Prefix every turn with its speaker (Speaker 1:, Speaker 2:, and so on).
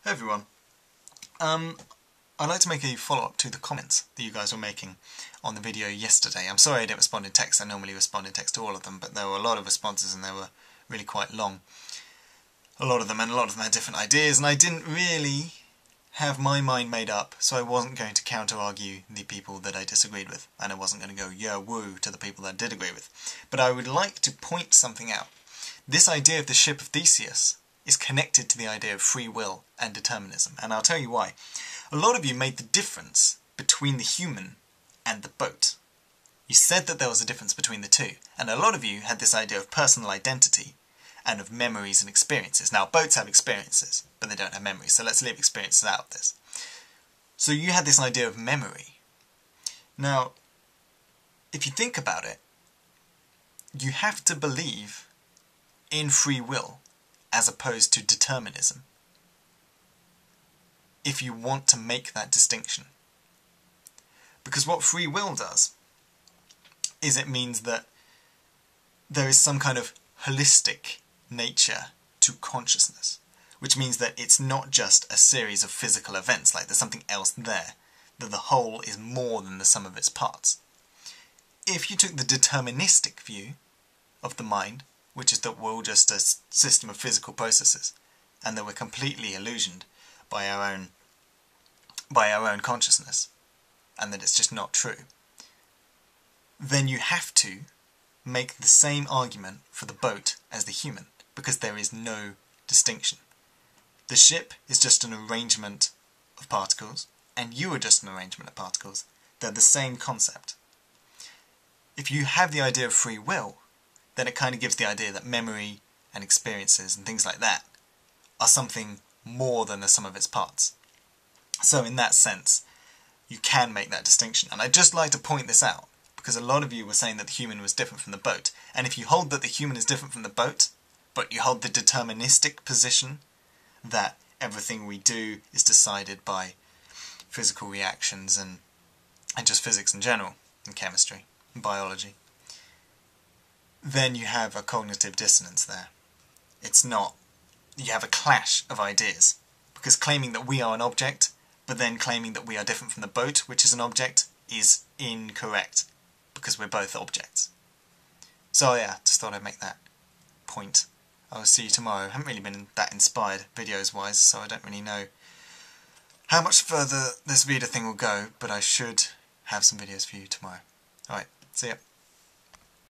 Speaker 1: Hey everyone. I'd like to make a follow-up to the comments that you guys were making on the video yesterday. I'm sorry I didn't respond in text. I normally respond in text to all of them, but there were a lot of responses and they were really quite long. A lot of them had different ideas, and I didn't really have my mind made up, so I wasn't going to counter-argue the people that I disagreed with, and I wasn't going to go, yeah, woo, to the people that I did agree with. But I would like to point something out. This idea of the ship of Theseus is connected to the idea of free will and determinism, and I'll tell you why. A lot of you made the difference between the human and the boat. You said that there was a difference between the two, and a lot of you had this idea of personal identity and of memories and experiences. Now, boats have experiences, but they don't have memories, so let's leave experiences out of this. So you had this idea of memory. Now, if you think about it, you have to believe in free will as opposed to determinism if you want to make that distinction. Because what free will does is it means that there is some kind of holistic nature to consciousness, which means that it's not just a series of physical events, like there's something else there, that the whole is more than the sum of its parts. If you took the deterministic view of the mind, which is that we're all just a system of physical processes, and that we're completely illusioned by our own consciousness, and that it's just not true, then you have to make the same argument for the boat as the human, because there is no distinction. The ship is just an arrangement of particles, and you are just an arrangement of particles. They're the same concept. If you have the idea of free will, then it kind of gives the idea that memory and experiences and things like that are something more than the sum of its parts. So in that sense, you can make that distinction. And I'd just like to point this out, because a lot of you were saying that the human was different from the boat. And if you hold that the human is different from the boat, but you hold the deterministic position that everything we do is decided by physical reactions and just physics in general, and chemistry, and biology, then you have a cognitive dissonance there. It's not, you have a clash of ideas, because claiming that we are an object, but then claiming that we are different from the boat, which is an object, is incorrect, because we're both objects. So yeah, just thought I'd make that point. I will see you tomorrow. I haven't really been that inspired videos-wise, so I don't really know how much further this VEDA thing will go, but I should have some videos for you tomorrow. Alright, see ya.